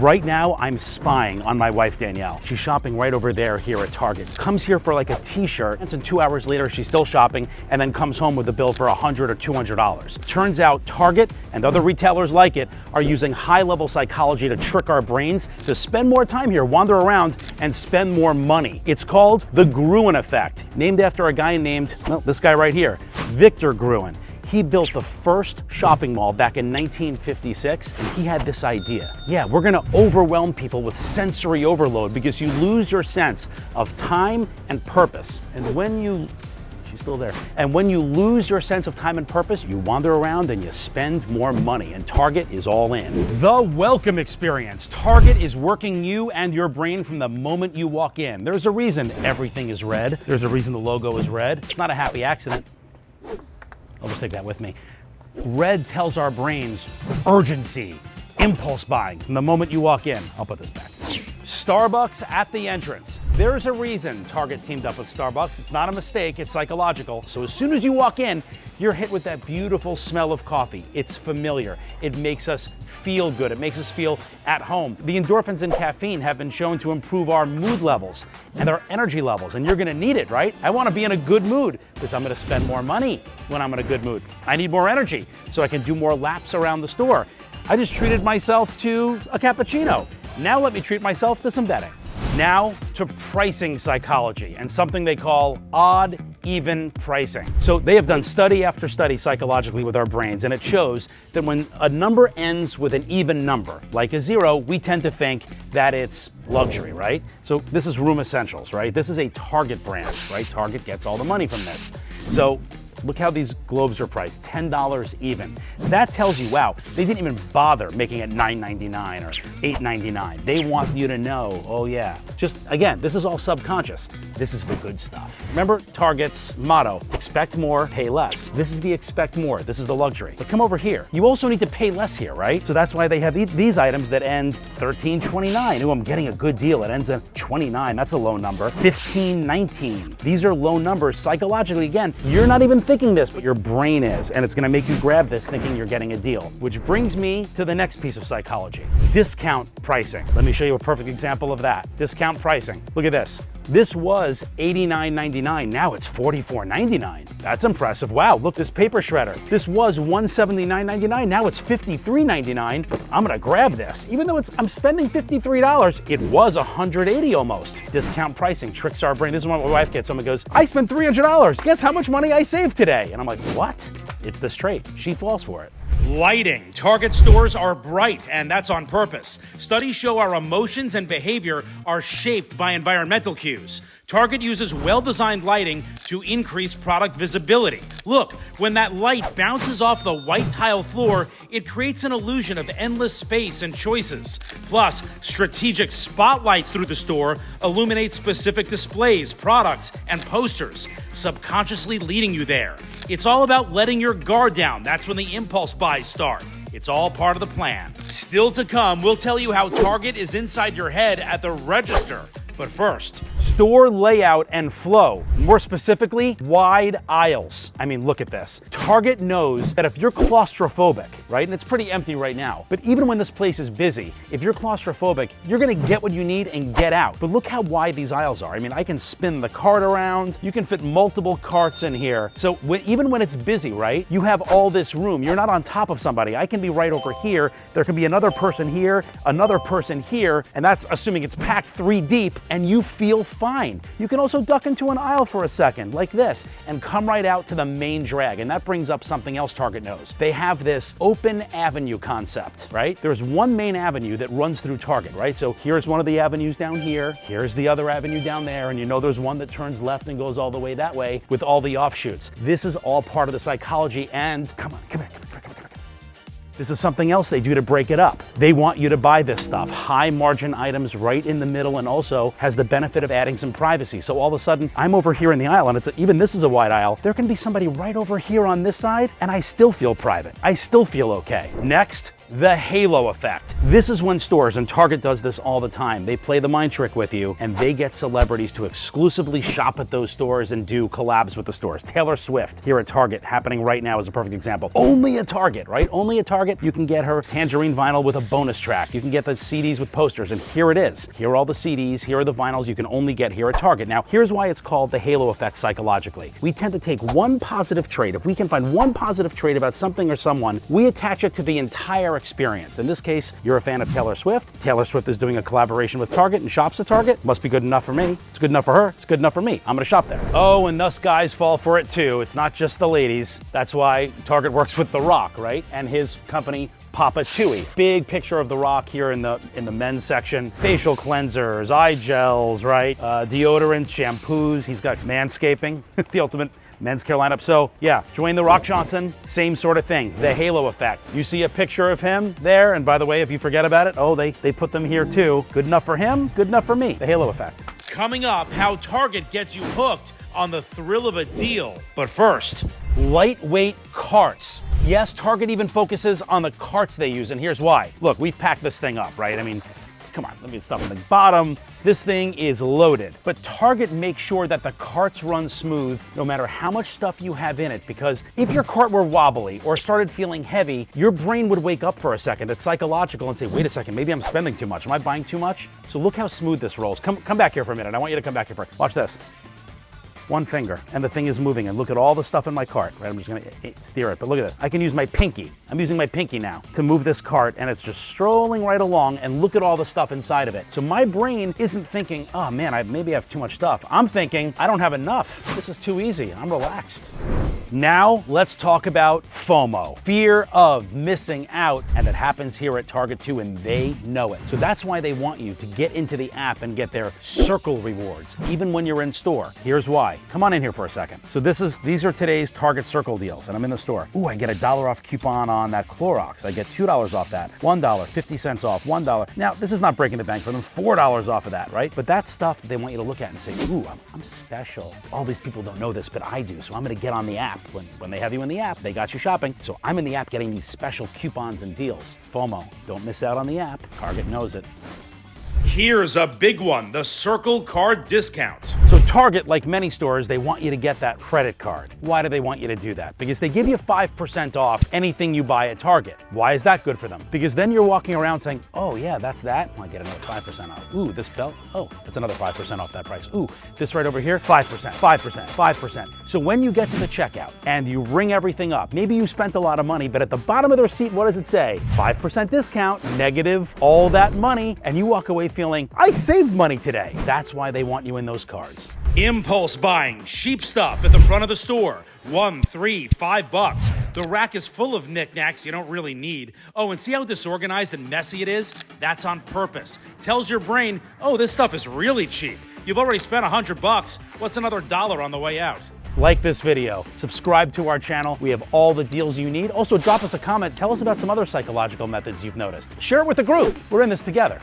Right now, I'm spying on my wife, Danielle. She's shopping right over there here at Target. Comes here for like a t-shirt, and then 2 hours later, she's still shopping, and then comes home with a bill for $100 or $200. Turns out Target and other retailers like it are using high-level psychology to trick our brains to spend more time here, wander around, and spend more money. It's called the Gruen Effect, named after a guy named, well, this guy right here, Victor Gruen. He built the first shopping mall back in 1956, and he had this idea. Yeah, we're gonna overwhelm people with sensory overload because you lose your sense of time and purpose. And when you, she's still there, and when you lose your sense of time and purpose, you wander around and you spend more money, and Target is all in. The welcome experience. Target is working you and your brain from the moment you walk in. There's a reason everything is red. There's a reason the logo is red. It's not a happy accident. I'll just take that with me. Red tells our brains urgency, impulse buying from the moment you walk in. I'll put this back. Starbucks at the entrance. There's a reason Target teamed up with Starbucks. It's not a mistake, it's psychological. So as soon as you walk in, you're hit with that beautiful smell of coffee. It's familiar. It makes us feel good. It makes us feel at home. The endorphins in caffeine have been shown to improve our mood levels and our energy levels, and you're gonna need it, right? I wanna be in a good mood because I'm gonna spend more money when I'm in a good mood. I need more energy so I can do more laps around the store. I just treated myself to a cappuccino. Now let me treat myself to some betting. Now to pricing psychology and something they call odd, even pricing. So they have done study after study psychologically with our brains, and it shows that when a number ends with an even number, like a 0, we tend to think that it's luxury, right? So this is Room Essentials, right? This is a Target brand, right? Target gets all the money from this. So look how these globes are priced, $10 even. That tells you, wow, they didn't even bother making it $9.99 or $8.99. They want you to know, oh yeah. Just, again, this is all subconscious. This is the good stuff. Remember Target's motto, expect more, pay less. This is the expect more, this is the luxury. But come over here. You also need to pay less here, right? So that's why they have these items that end $13.29. Ooh, I'm getting a good deal. It ends at 29, that's a low number. $15.19. These are low numbers. Psychologically, again, you're not even thinking this, but your brain is, and it's gonna make you grab this thinking you're getting a deal. Which brings me to the next piece of psychology, discount pricing. Let me show you a perfect example of that. Discount pricing. Look at this. This was $89.99, now it's $44.99. That's impressive. Wow, look, this paper shredder. This was $179.99, now it's $53.99. I'm gonna grab this. Even though I'm spending $53, it was $180 almost. Discount pricing tricks our brain. This is when my wife gets home and goes, I spent $300. Guess how much money I saved today? And I'm like, what? It's this trait. She falls for it. Lighting. Target stores are bright, and that's on purpose. Studies show our emotions and behavior are shaped by environmental cues. Target uses well-designed lighting to increase product visibility. Look, when that light bounces off the white tile floor, it creates an illusion of endless space and choices. Plus, strategic spotlights through the store illuminate specific displays, products, and posters, subconsciously leading you there. It's all about letting your guard down. That's when the impulse buys start. It's all part of the plan. Still to come, we'll tell you how Target is inside your head at the register. But first, store layout and flow. More specifically, wide aisles. I mean, look at this. Target knows that if you're claustrophobic, right, and it's pretty empty right now, but even when this place is busy, if you're claustrophobic, you're gonna get what you need and get out. But look how wide these aisles are. I mean, I can spin the cart around. You can fit multiple carts in here. So even when it's busy, right, you have all this room. You're not on top of somebody. I can be right over here. There can be another person here, and that's assuming it's packed 3 deep, and you feel fine. You can also duck into an aisle for a second, like this, and come right out to the main drag. And that brings up something else Target knows. They have this open avenue concept, right? There's one main avenue that runs through Target, right? So here's one of the avenues down here, here's the other avenue down there, and you know there's one that turns left and goes all the way that way with all the offshoots. This is all part of the psychology, and come here. This is something else they do to break it up. They want you to buy this stuff, high margin items right in the middle, and also has the benefit of adding some privacy. So all of a sudden, I'm over here in the aisle, and even this is a wide aisle. There can be somebody right over here on this side, and I still feel private. I still feel okay. Next, The halo effect. This is when stores, and Target does this all the time, they play the mind trick with you and they get celebrities to exclusively shop at those stores and do collabs with the stores. Taylor Swift here at Target, happening right now, is a perfect example. Only at Target, right? Only at Target. You can get her Tangerine vinyl with a bonus track. You can get the CDs with posters, and here it is. Here are all the CDs, here are the vinyls you can only get here at Target. Now, here's why it's called the halo effect psychologically. We tend to take one positive trait. If we can find one positive trait about something or someone, we attach it to the entire experience. In this case, you're a fan of Taylor Swift. Taylor Swift is doing a collaboration with Target and shops at Target. Must be good enough for me. It's good enough for her. It's good enough for me. I'm gonna shop there. Oh, and us guys fall for it too. It's not just the ladies. That's why Target works with The Rock, right? And his company, Papa Chewy. Big picture of The Rock here in the men's section. Facial cleansers, eye gels, right? Deodorants, shampoos. He's got manscaping, the ultimate men's care lineup. So yeah, Dwayne The Rock Johnson, same sort of thing. The halo effect. You see a picture of him there, and by the way, if you forget about it, oh, they put them here too. Good enough for him, good enough for me. The halo effect. Coming up, how Target gets you hooked on the thrill of a deal. But first, lightweight carts. Yes, Target even focuses on the carts they use, and here's why. Look, we've packed this thing up, right? I mean, come on, let me stuff in the bottom. This thing is loaded. But Target makes sure that the carts run smooth no matter how much stuff you have in it, because if your cart were wobbly or started feeling heavy, your brain would wake up for a second. It's psychological and say, wait a second, maybe I'm spending too much. Am I buying too much? So look how smooth this rolls. Come back here for a minute. I want you to come back here for, watch this. One finger, and the thing is moving, and look at all the stuff in my cart, right? I'm just gonna steer it, but look at this. I can use my pinky. I'm using my pinky now to move this cart, and it's just strolling right along, and look at all the stuff inside of it. So my brain isn't thinking, oh man, maybe I have too much stuff. I'm thinking, I don't have enough. This is too easy. I'm relaxed. Now, let's talk about FOMO, fear of missing out, and it happens here at Target too, and they know it. So that's why they want you to get into the app and get their Circle rewards, even when you're in store. Here's why. Come on in here for a second. So these are today's Target Circle deals, and I'm in the store. Ooh, I get a $1 off coupon on that Clorox. I get $2 off that, $1, 50 cents off, $1. Now, this is not breaking the bank for them, $4 off of that, right? But that's stuff that they want you to look at and say, ooh, I'm special. All these people don't know this, but I do, so I'm gonna get on the app. When they have you in the app, they got you shopping. So I'm in the app getting these special coupons and deals. FOMO, don't miss out on the app. Target knows it. Here's a big one, the Circle card discount. So Target, like many stores, they want you to get that credit card. Why do they want you to do that? Because they give you 5% off anything you buy at Target. Why is that good for them? Because then you're walking around saying, oh yeah, that's that. I get another 5% off. Ooh, this belt, oh, that's another 5% off that price. Ooh, this right over here, 5%, 5%, 5%. So when you get to the checkout and you ring everything up, maybe you spent a lot of money, but at the bottom of the receipt, what does it say? 5% discount, negative all that money, and you walk away feeling, I saved money today. That's why they want you in those cards. Impulse buying, cheap stuff at the front of the store. $1, $3, $5. The rack is full of knickknacks you don't really need. Oh, and see how disorganized and messy it is? That's on purpose. Tells your brain, oh, this stuff is really cheap. You've already spent $100. What's another $1 on the way out? Like this video, subscribe to our channel. We have all the deals you need. Also, drop us a comment. Tell us about some other psychological methods you've noticed. Share it with the group. We're in this together.